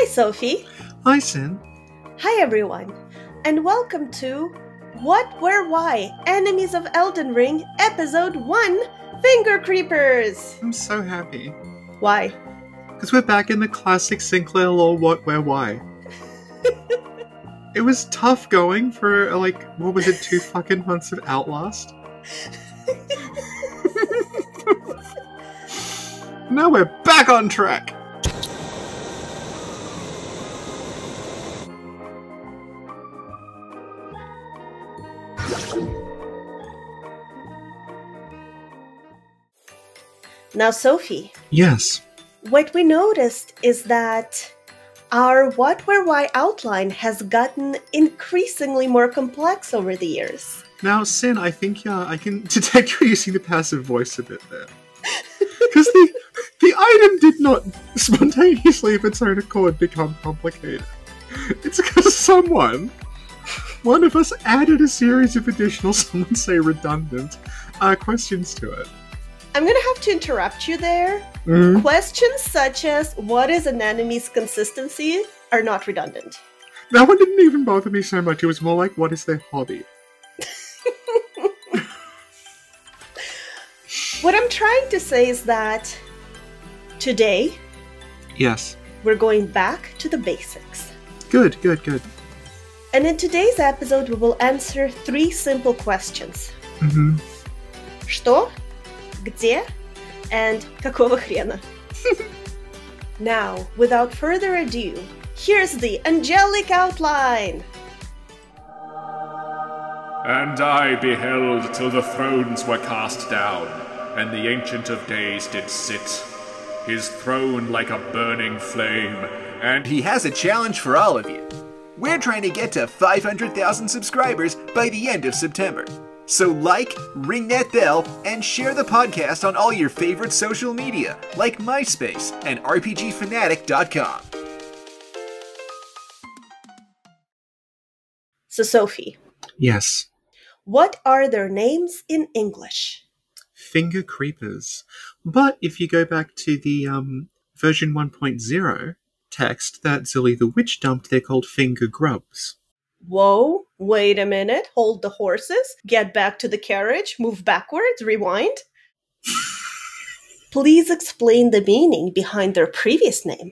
Hi, Sophie. Hi, Sin. Hi, everyone. And welcome to What, Where, Why? Enemies of Elden Ring, Episode 1, Finger Creepers. I'm so happy. Why? Because we're back in the classic Sinclair lore What, Where, Why. It was tough going for, what was it, 2 fucking months of Outlast? Now we're back on track! Now, Sophie. Yes. What we noticed is that our What, Where, Why outline has gotten increasingly more complex over the years. Now, Sin, I think I can detect you using the passive voice a bit there. Because the item did not spontaneously of its own accord become complicated. It's because one of us added a series of additional, some would say redundant, questions to it. I'm going to have to interrupt you there. Questions such as, what is an enemy's consistency, are not redundant. That one didn't even bother me so much. It was more like, what is their hobby? What I'm trying to say is that today, yes, we're going back to the basics. Good. And in today's episode, we will answer 3 simple questions. Что? Где? And какого хрена? Now, without further ado, here's the angelic outline. And I beheld till the thrones were cast down, and the Ancient of Days did sit, his throne like a burning flame, and he has a challenge for all of you. We're trying to get to 500,000 subscribers by the end of September. So like, ring that bell, and share the podcast on all your favorite social media, like MySpace and RPGfanatic.com. So, Sophie. Yes. What are their names in English? Finger Creepers. But if you go back to the version 1.0 text that Zilly the Witch dumped, they're called Finger Grubs. Whoa, wait a minute, hold the horses, get back to the carriage, move backwards, rewind. Please explain the meaning behind their previous name.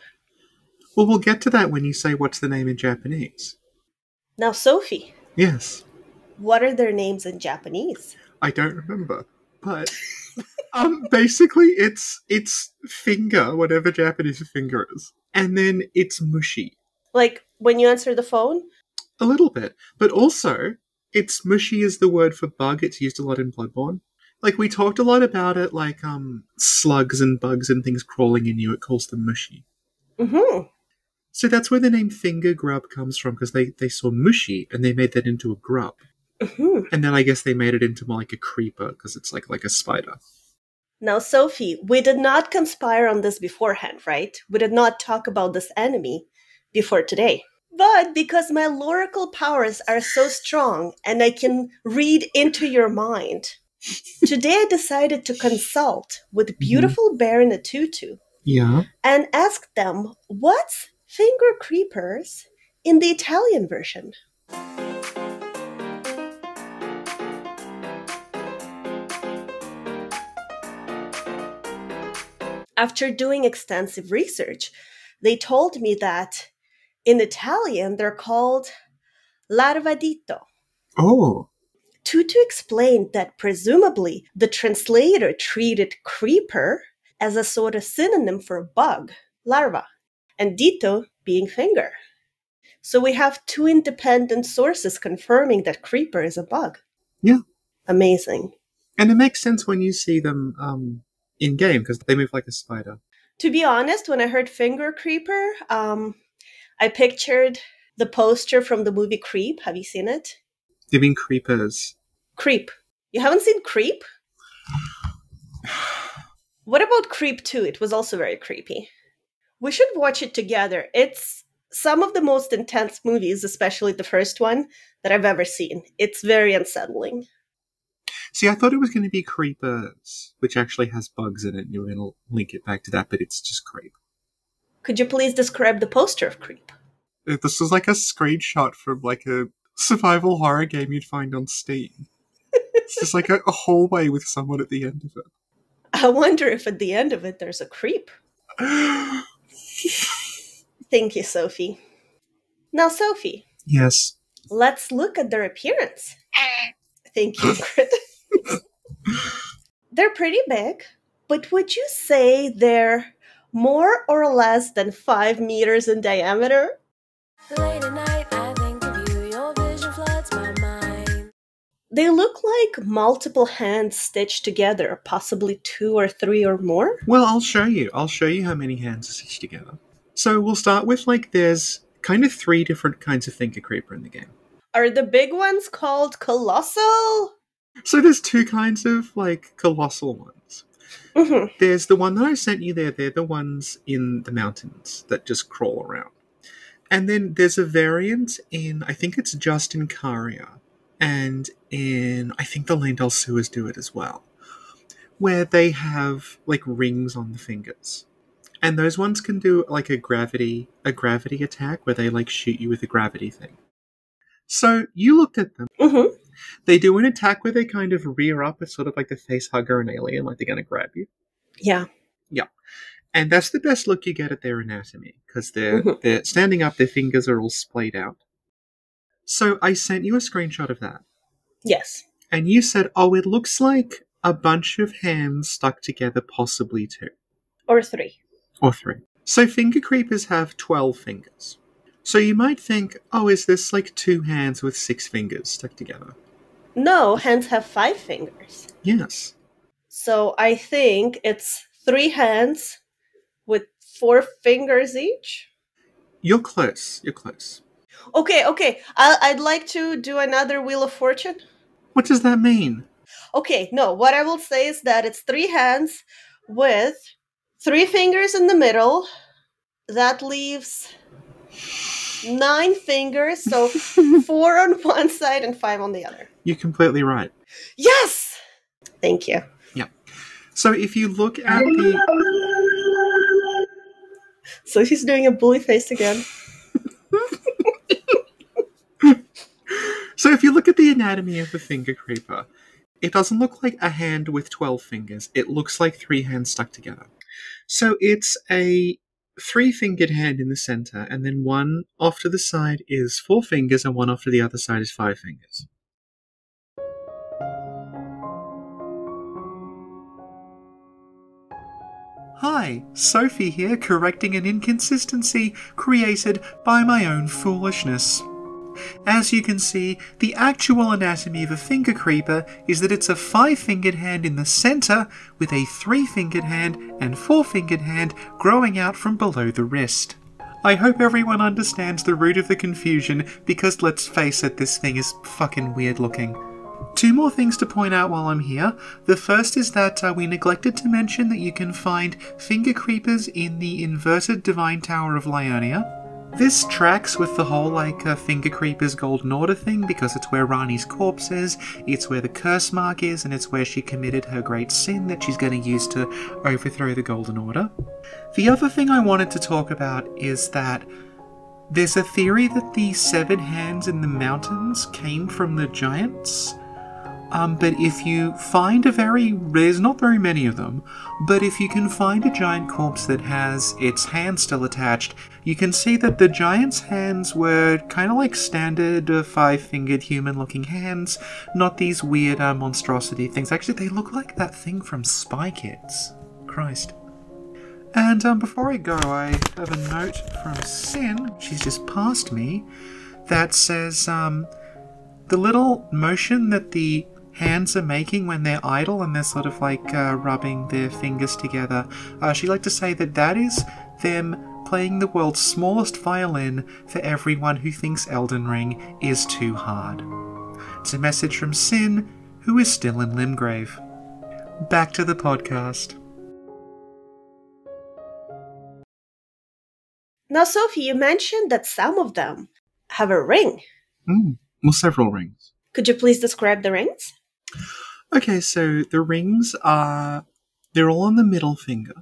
Well, we'll get to that when you say what's the name in Japanese. Now, Sophie. Yes. What are their names in Japanese? I don't remember, but basically it's finger, whatever Japanese finger is, and then it's mushi. Like when you answer the phone? A little bit, but also it's mushy is the word for bug. It's used a lot in Bloodborne. Like we talked a lot about it, like slugs and bugs and things crawling in you. It calls them mushy. So that's where the name Finger Grub comes from, because they saw mushy and they made that into a grub. And then I guess they made it into more like a creeper because it's like a spider. Now, Sophie, we did not conspire on this beforehand, right? We did not talk about this enemy before today. But because my lorical powers are so strong and I can read into your mind, today I decided to consult with beautiful Bear in a Tutu. Yeah. And ask them, what's Finger Creepers in the Italian version? After doing extensive research, they told me that in Italian, they're called larvadito. Oh. Tutu explained that presumably the translator treated creeper as a sort of synonym for bug, larva, and dito being finger. So we have 2 independent sources confirming that creeper is a bug. Yeah. Amazing. And it makes sense when you see them in-game, because they move like a spider. To be honest, when I heard finger creeper, I pictured the poster from the movie Creep. Have you seen it? You mean Creepers? Creep. You haven't seen Creep? What about Creep 2? It was also very creepy. We should watch it together. It's some of the most intense movies, especially the first one, that I've ever seen. It's very unsettling. See, I thought it was going to be Creepers, which actually has bugs in it, and you were going to link it back to that, but it's just Creep. Could you please describe the poster of Creep? This was like a screenshot from like a survival horror game you'd find on Steam. It's just like a hallway with someone at the end of it. I wonder if at the end of it there's a creep. Thank you, Sophie. Now, Sophie. Yes. Let's look at their appearance. Thank you, Crit. They're pretty big, but would you say they're more or less than 5 meters in diameter? Late at night, I think of you, your vision floods my mind. They look like multiple hands stitched together, possibly 2 or 3 or more. Well, I'll show you. I'll show you how many hands are stitched together. So we'll start with, like, there's kind of 3 different kinds of finger creeper in the game. Are the big ones called colossal? So there's 2 kinds of, like, colossal ones. Mm-hmm. There's the one that I sent you there. They're the ones in the mountains that just crawl around. And then there's a variant in, I think it's just in Caria, and in, I think the Landell Sewers do it as well, where they have, like, rings on the fingers. And those ones can do, like, a gravity attack where they, like, shoot you with a gravity thing. So, you looked at them. Mm-hmm. They do an attack where they kind of rear up as sort of like the face hugger and alien, like they're going to grab you. Yeah. Yeah. And that's the best look you get at their anatomy, because they're standing up, their fingers are all splayed out. So I sent you a screenshot of that. Yes. And you said, oh, it looks like a bunch of hands stuck together, possibly 2. Or 3. Or 3. So finger creepers have 12 fingers. So you might think, oh, is this like 2 hands with 6 fingers stuck together? No, hands have 5 fingers. Yes. So I think it's 3 hands with 4 fingers each. You're close. You're close. Okay. I'd like to do another Wheel of Fortune. What does that mean? Okay, no, what I will say is that it's 3 hands with 3 fingers in the middle. That leaves 9 fingers, so 4 on one side and 5 on the other. You're completely right. Yes! Thank you. Yeah. So if you look at the... So he's doing a bully face again. So if you look at the anatomy of the finger creeper, it doesn't look like a hand with 12 fingers. It looks like 3 hands stuck together. So it's a 3-fingered hand in the center, and then one off to the side is 4 fingers, and one off to the other side is 5 fingers. Hi, Sophie here, correcting an inconsistency created by my own foolishness. As you can see, the actual anatomy of a finger creeper is that it's a 5-fingered hand in the center with a 3-fingered hand and 4-fingered hand growing out from below the wrist. I hope everyone understands the root of the confusion, because let's face it, this thing is fucking weird looking. 2 more things to point out while I'm here. The first is that we neglected to mention that you can find finger creepers in the inverted Divine Tower of Lionia. This tracks with the whole, Finger Creepers Golden Order thing, because it's where Rani's corpse is, it's where the curse mark is, and it's where she committed her great sin that she's going to use to overthrow the Golden Order. The other thing I wanted to talk about is that there's a theory that the 7 hands in the mountains came from the giants. But if you find there's not very many of them, but if you can find a giant corpse that has its hand still attached, you can see that the giant's hands were kind of like standard 5-fingered human-looking hands, not these weird monstrosity things. Actually, they look like that thing from Spy Kids. Christ. And before I go, I have a note from Sin, she's just passed me, that says, the little motion that the hands are making when they're idle and they're sort of rubbing their fingers together. She'd like to say that is them playing the world's smallest violin for everyone who thinks Elden Ring is too hard. It's a message from Sin, who is still in Limgrave. Back to the podcast. Now, Sophie, you mentioned that some of them have a ring. Well, several rings. Could you please describe the rings? Okay, so the rings they're all on the middle finger.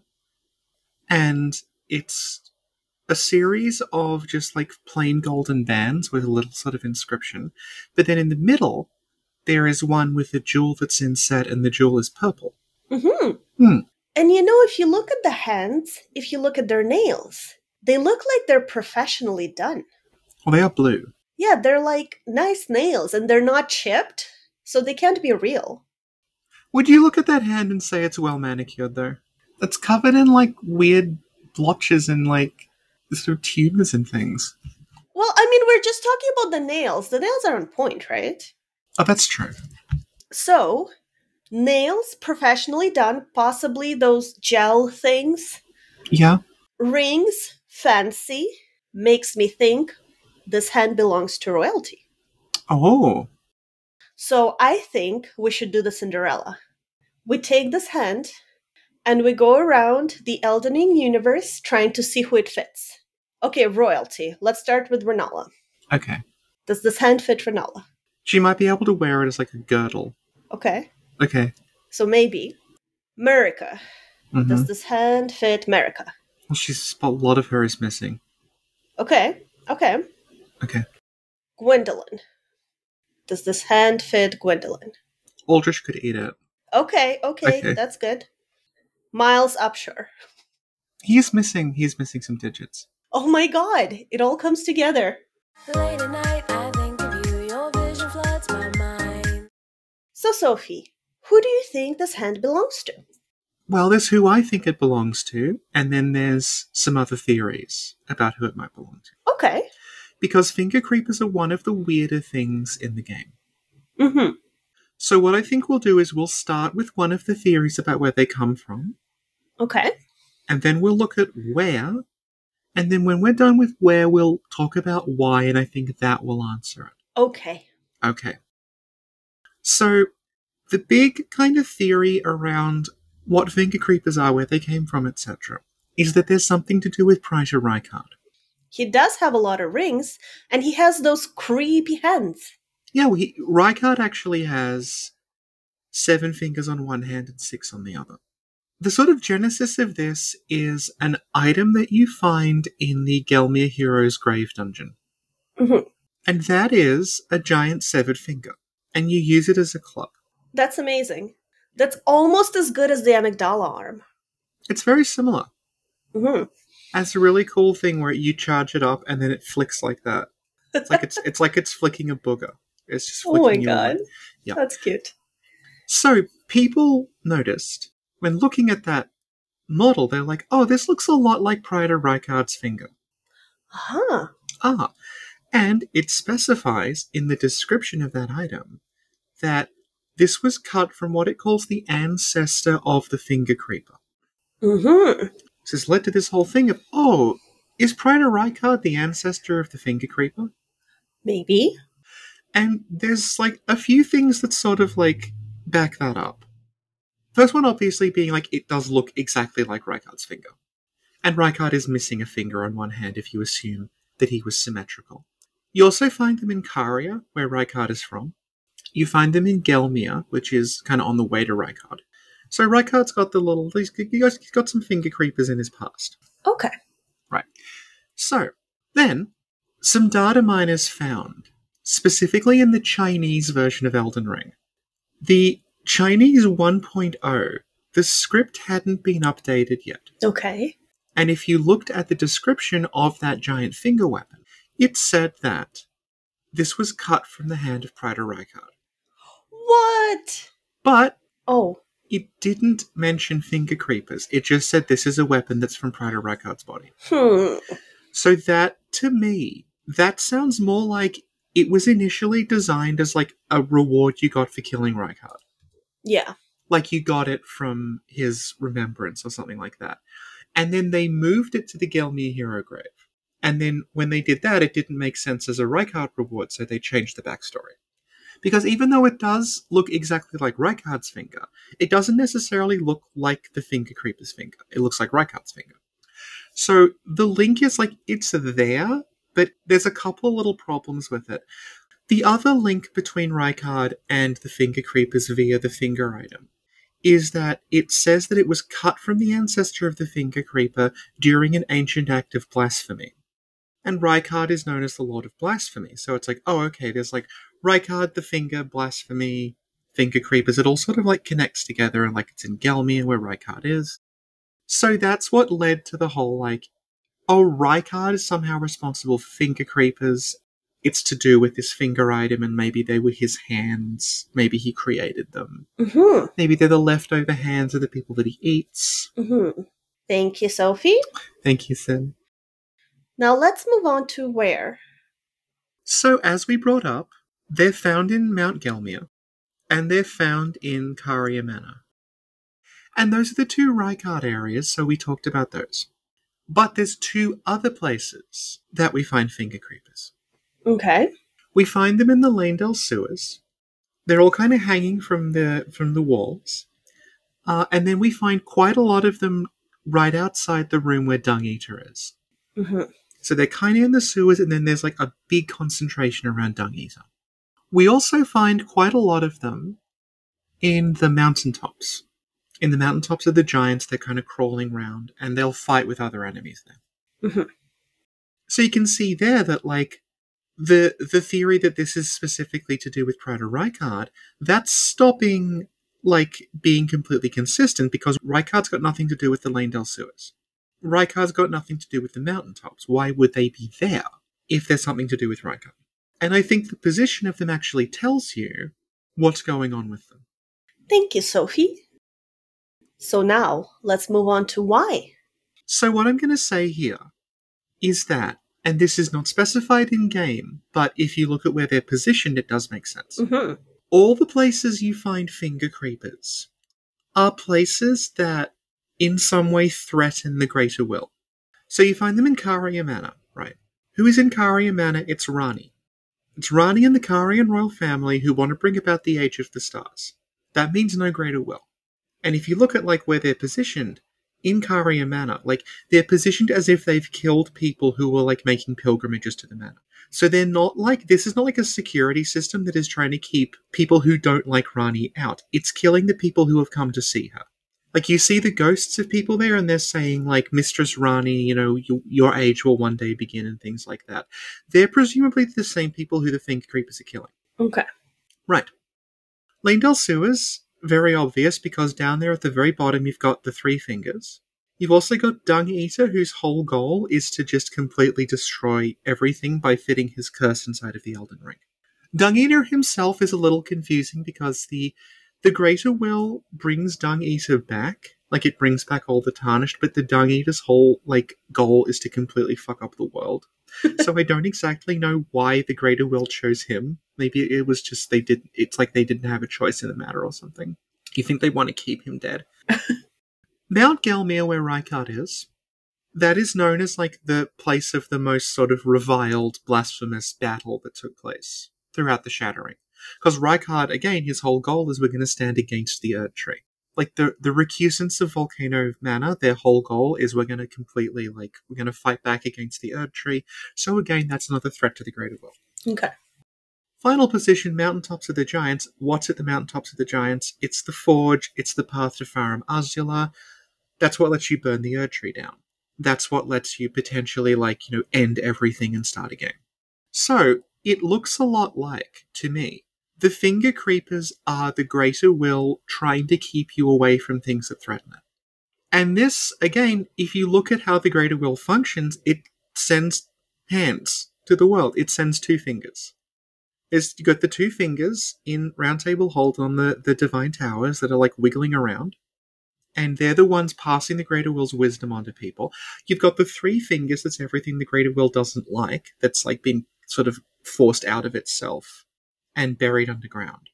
And it's a series of just like plain golden bands with a little sort of inscription. But then in the middle, there is one with a jewel that's inset, and the jewel is purple. Mm-hmm. Hmm. And you know, if you look at the hands, if you look at their nails, they look like they're professionally done. Well, they are blue. Yeah, they're like nice nails, and they're not chipped, so they can't be real. Would you look at that hand and say it's well manicured, though? It's covered in like weird blotches and like sort of tumors and things. Well, I mean, we're just talking about the nails. The nails are on point, right? Oh, that's true. So, nails professionally done, possibly those gel things. Yeah. Rings, fancy, makes me think this hand belongs to royalty. Oh. So I think we should do the Cinderella. We take this hand and we go around the Elden Ring universe trying to see who it fits. Okay, royalty. Let's start with Renala. Okay. Does this hand fit Renala? She might be able to wear it as like a girdle. Okay, Okay. so maybe. Marika. Mm-hmm. Does this hand fit Marika? Well, a lot of her is missing. Okay. Okay. Gwendolyn. Does this hand fit Gwendolyn? Aldrich could eat it. Okay, Okay. that's good. Miles Upshur. He's missing some digits. Oh my god, it all comes together. Late at night, I think of you. Your vision floods my mind. So, Sophie, who do you think this hand belongs to? Well, there's who I think it belongs to, and then there's some other theories about who it might belong to. Okay. Because finger creepers are one of the weirder things in the game. Mm-hmm. So what I think we'll do is we'll start with one of the theories about where they come from, Okay. and then we'll look at where, and then when we're done with where, we'll talk about why, and I think that will answer it. Okay. Okay. So, the big kind of theory around what finger creepers are, where they came from, etc., is that there's something to do with Praetor Rykard. He does have a lot of rings, and he has those creepy hands. Yeah, well, Rykard actually has 7 fingers on one hand and 6 on the other. The sort of genesis of this is an item that you find in the Gelmir Hero's Grave Dungeon. Mm-hmm. And that is a giant severed finger. And you use it as a club. That's amazing. That's almost as good as the amygdala arm. It's very similar. Mm-hmm. Has a really cool thing where you charge it up and then it flicks like that. It's like it's flicking a booger. It's just Oh my flicking you god. away. Yeah. That's cute. So people noticed when looking at that model, they're like, "Oh, this looks a lot like Praetor Rykard's finger." Huh. Ah, and it specifies in the description of that item that this was cut from what it calls the ancestor of the finger creeper. Mm-hmm. This has led to this whole thing of, oh, is Praetor Rykard the ancestor of the finger creeper? Maybe. And there's like a few things that sort of like back that up. First one obviously being like it does look exactly like Rykard's finger. And Rykard is missing a finger on one hand if you assume that he was symmetrical. You also find them in Caria, where Rykard is from. You find them in Gelmir, which is kind of on the way to Rykard. So Rykard's got he's got some finger creepers in his past. Okay. Right. So, then, some data miners found, specifically in the Chinese version of Elden Ring. The Chinese 1.0, the script hadn't been updated yet. Okay. And if you looked at the description of that giant finger weapon, it said that this was cut from the hand of Praetor Rykard. What? But Oh. it didn't mention finger creepers. It just said this is a weapon that's from Praetor Rykard's body. So that, to me, that sounds more like it was initially designed as like a reward you got for killing Rykard. Yeah. Like you got it from his remembrance or something like that. And then they moved it to the Gelmir Hero Grave. And then when they did that, it didn't make sense as a Rykard reward, so they changed the backstory. Because even though it does look exactly like Rykard's finger, it doesn't necessarily look like the finger creeper's finger. It looks like Rykard's finger. So the link is like, it's there, but there's a couple little problems with it. The other link between Rykard and the finger creepers via the finger item is that it says that it was cut from the ancestor of the Finger Creeper during an ancient act of blasphemy. And Rykard is known as the Lord of Blasphemy. So it's like, oh, okay, there's like Rykard, the Finger, Blasphemy, Finger Creepers. It all sort of like connects together, and like it's in Gelmir where Rykard is. So that's what led to the whole like, oh, Rykard is somehow responsible for Finger Creepers. It's to do with this finger item, and maybe they were his hands. Maybe he created them. Mm-hmm. Maybe they're the leftover hands of the people that he eats. Mm-hmm. Thank you, Sophie. Thank you, Sin. Now let's move on to where. So, as we brought up, they're found in Mount Gelmir, and they're found in Caria Manor. And those are the two Rykard areas, so we talked about those. But there's two other places that we find Finger Creepers. Okay. We find them in the Lanedale sewers. They're all kind of hanging from the walls. And then we find quite a lot of them right outside the room where Dung Eater is. Mm-hmm. So they're kind of in the sewers, and then there's like a big concentration around Dung Eater. We also find quite a lot of them in the mountaintops. In the mountaintops of the giants, they're kind of crawling around, and they'll fight with other enemies there. Mm-hmm. So you can see there that, like, the theory that this is specifically to do with Praetor Rykard, that's stopping, like, being completely consistent, because Rykard's got nothing to do with the Lanedale sewers. Rykard's got nothing to do with the mountaintops. Why would they be there if there's something to do with Rykard? And I think the position of them actually tells you what's going on with them. Thank you, Sophie. So now, let's move on to why. So what I'm going to say here is that, and this is not specified in game, but if you look at where they're positioned, it does make sense. Mm-hmm. All the places you find Finger Creepers are places that in some way threaten the Greater Will. So you find them in Caria Manor, right? Who is in Caria Manor? It's Rani. It's Rani and the Carian royal family who want to bring about the Age of the Stars. That means no Greater Will. And if you look at like where they're positioned, in Caria Manor, like they're positioned as if they've killed people who were like making pilgrimages to the manor. So they're not like, this is not like a security system that is trying to keep people who don't like Rani out. It's killing the people who have come to see her. Like you see the ghosts of people there, and they're saying like, Mistress Rani, you know, your age will one day begin, and things like that. They're presumably the same people who the Finger Creepers are killing. Okay. Right. Lanedale sewers, very obvious, because down there at the very bottom you've got the Three Fingers. You've also got Dung Eater, whose whole goal is to just completely destroy everything by fitting his curse inside of the Elden Ring. Dung Eater himself is a little confusing because the Greater Will brings Dung Eater back, like it brings back all the Tarnished, but the Dung Eater's whole like goal is to completely fuck up the world. So I don't exactly know why the Greater Will chose him. Maybe it was just it's like they didn't have a choice in the matter or something. You think they want to keep him dead? Mount Gelmir, where Rykard is, that is known as like the place of the most sort of reviled, blasphemous battle that took place throughout the Shattering. Because Rykard, again, his whole goal is we're going to stand against the Erd Tree. Like the recusants of Volcano Manor, their whole goal is we're going to completely we're going to fight back against the Erd Tree. So again, that's another threat to the Greater Will. Okay. Final position, Mountaintops of the Giants. What's at the Mountaintops of the Giants? It's the Forge, it's the path to Farum Azula. That's what lets you burn the Erd Tree down. That's what lets you potentially, end everything and start again. So, it looks a lot like, to me, the Finger Creepers are the Greater Will trying to keep you away from things that threaten it. And this, again, if you look at how the Greater Will functions, it sends hands to the world. It sends two fingers. You've got the two fingers in Round Table Hold on the Divine Towers that are wiggling around. And they're the ones passing the Greater Will's wisdom onto people. You've got the three fingers, that's everything the Greater Will doesn't like, that's been sort of forced out of itself and buried underground.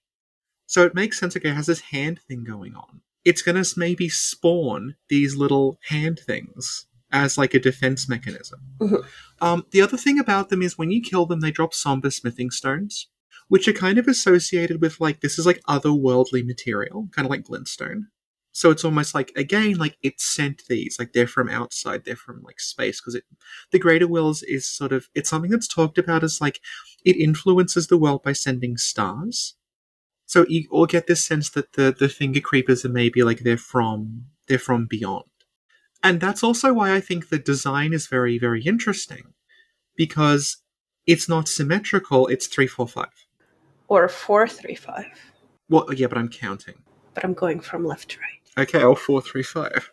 So it makes sense, okay, it has this hand thing going on. It's going to maybe spawn these little hand things as a defense mechanism. Mm-hmm. The other thing about them is when you kill them, they drop somber smithing stones, which are kind of associated with this is otherworldly material, kind of like glintstone. So it's almost again, it sent these, they're from outside, they're from space, because the Greater Wills is sort of, it's something that's talked about as it influences the world by sending stars. So you all get this sense that the finger creepers are maybe like they're from beyond. And that's also why I think the design is very, very interesting. Because it's not symmetrical, it's 3, 4, 5. Or 4, 3, 5. Well, yeah, but I'm counting. But I'm going from left to right. Okay, I'll 4, 3, 5.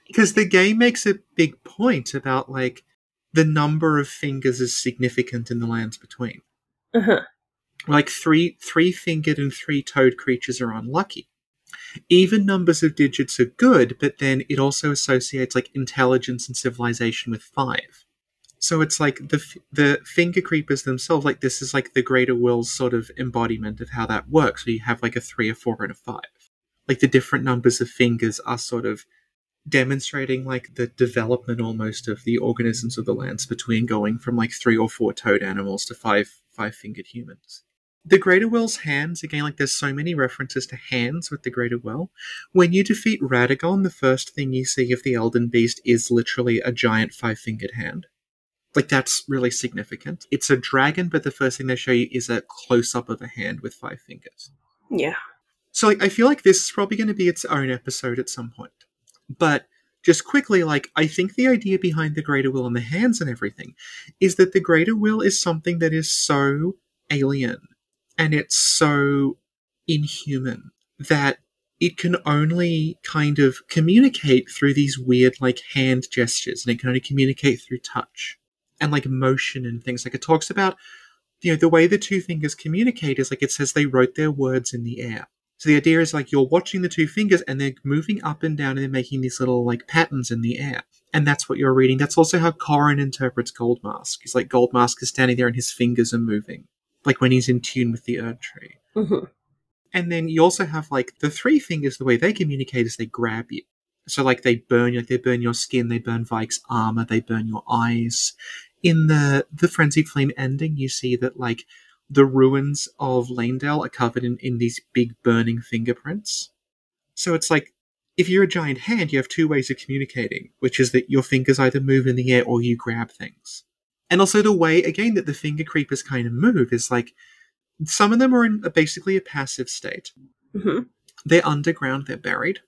Because the game makes a big point about, like, the number of fingers is significant in the lands between. Uh-huh. Like, three-fingered and three-toed creatures are unlucky. Even numbers of digits are good, but then it also associates, like, intelligence and civilization with 5. So it's like the finger creepers themselves, like, this is like the greater will's sort of embodiment of how that works. So you have like a 3, a 4, and a 5. Like the different numbers of fingers are sort of demonstrating like the development almost of the organisms of the lands between going from like 3 or 4 toed animals to 5-fingered humans. The greater will's hands, again, like there's so many references to hands with the greater will. When you defeat Radagon, the first thing you see of the Elden Beast is literally a giant 5-fingered hand. Like, that's really significant. It's a dragon, but the first thing they show you is a close-up of a hand with 5 fingers. Yeah. So, like, I feel like this is probably going to be its own episode at some point. But, just quickly, like, I think the idea behind the greater will and the hands and everything is that the greater will is something that is so alien and it's so inhuman that it can only kind of communicate through these weird, like, hand gestures, and it can only communicate through touch. And like motion and things. Like it talks about, you know, the way the two fingers communicate is like it says they wrote their words in the air. So the idea is like you're watching the two fingers and they're moving up and down and they're making these little like patterns in the air. And that's what you're reading. That's also how Corrin interprets Goldmask. It's like Goldmask is standing there and his fingers are moving. Like when he's in tune with the Erd Tree. Mm-hmm. And then you also have like the 3 fingers, the way they communicate is they grab you. So like they burn you, like they burn your skin, they burn Vike's armor, they burn your eyes. In the Frenzied Flame ending, you see that, like, the ruins of Lanedale are covered in these big burning fingerprints. So it's like, if you're a giant hand, you have 2 ways of communicating, which is that your fingers either move in the air or you grab things. And also the way, again, that the finger creepers kind of move is, like, some of them are in basically a passive state. Mm-hmm. They're underground, they're buried.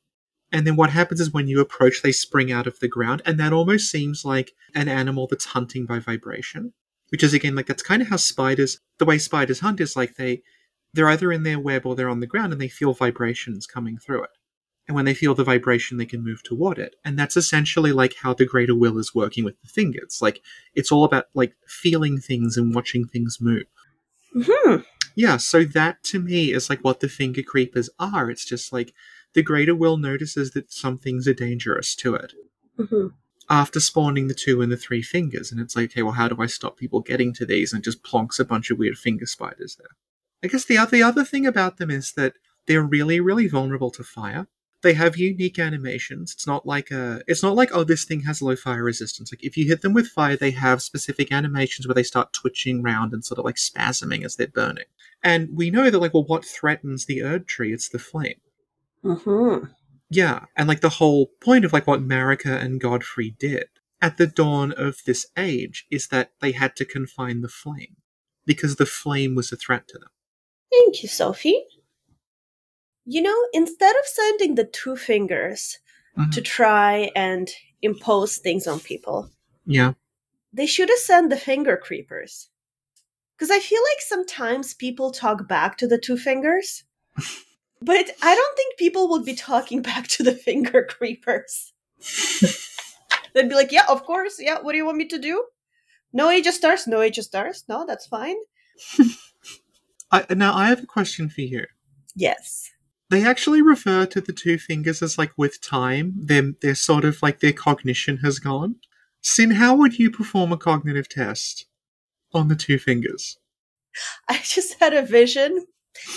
And then what happens is when you approach, they spring out of the ground, and that almost seems like an animal that's hunting by vibration. Which is, again, like, that's kind of how the way spiders hunt is, like, they're either in their web or they're on the ground, and they feel vibrations coming through it. And when they feel the vibration, they can move toward it. And that's essentially, like, how the greater will is working with the fingers. Like, it's all about, like, feeling things and watching things move. Mm-hmm. Yeah, so that, to me, is, like, what the finger creepers are. It's just, like, the greater will notices that some things are dangerous to it. Mm-hmm. After spawning the 2 and the 3 fingers, and it's like, okay, well, how do I stop people getting to these? And just plonks a bunch of weird finger spiders there. I guess the other thing about them is that they're really, really vulnerable to fire. They have unique animations. It's not like, oh, this thing has low fire resistance. Like, if you hit them with fire, they have specific animations where they start twitching around and sort of, like, spasming as they're burning. And we know that, like, well, what threatens the Erd Tree? It's the flame. Mm-hmm. Yeah, and like the whole point of like what Marika and Godfrey did at the dawn of this age is that they had to confine the flame because the flame was a threat to them. Thank you, Sophie. You know, instead of sending the 2 fingers to try and impose things on people, Yeah. they should have sent the finger creepers. Because I feel like sometimes people talk back to the 2 fingers. But I don't think people would be talking back to the finger creepers. They'd be like, yeah, of course. Yeah, what do you want me to do? No Age of Stars? No Age of Stars? No, that's fine. Now, I have a question for you. Yes. They actually refer to the 2 fingers as like with time, they're sort of like their cognition has gone. Sin, how would you perform a cognitive test on the 2 fingers? I just had a vision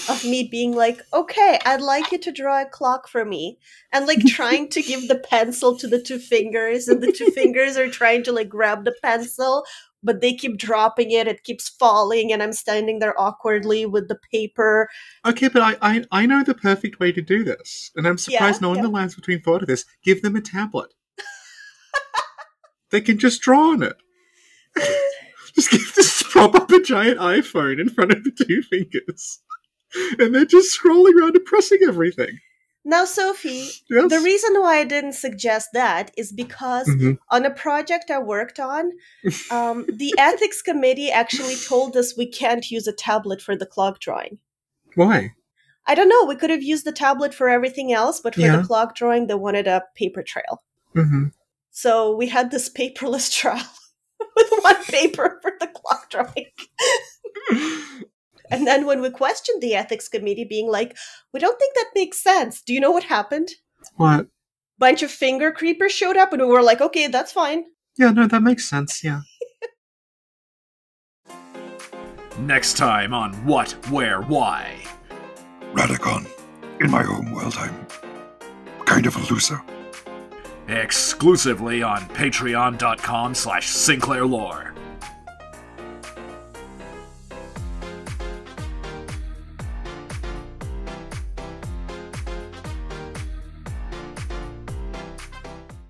of me being like, okay, I'd like you to draw a clock for me. And like trying to give the pencil to the 2 fingers, and the 2 fingers are trying to like grab the pencil, but they keep dropping it, it keeps falling, and I'm standing there awkwardly with the paper. Okay, but I know the perfect way to do this. And I'm surprised no one in the Lands Between thought of this. Give them a tablet. They can just draw on it. Just prop up a giant iPhone in front of the 2 fingers. And they're just scrolling around and pressing everything. Now, Sophie, Yes. the reason why I didn't suggest that is because Mhm. on a project I worked on, the ethics committee actually told us we can't use a tablet for the clock drawing. Why? I don't know. We could have used the tablet for everything else, but for Yeah. the clock drawing, they wanted a paper trail. Mm-hmm. So we had this paperless trial with one paper for the clock drawing. And then when we questioned the ethics committee, being like, we don't think that makes sense. Do you know what happened? What? Bunch of finger creepers showed up and we were like, okay, that's fine. Yeah, no, that makes sense, yeah. Next time on What, Where, Why. Radicon. In my home world, I'm kind of a loser. Exclusively on patreon.com/SinclairLore.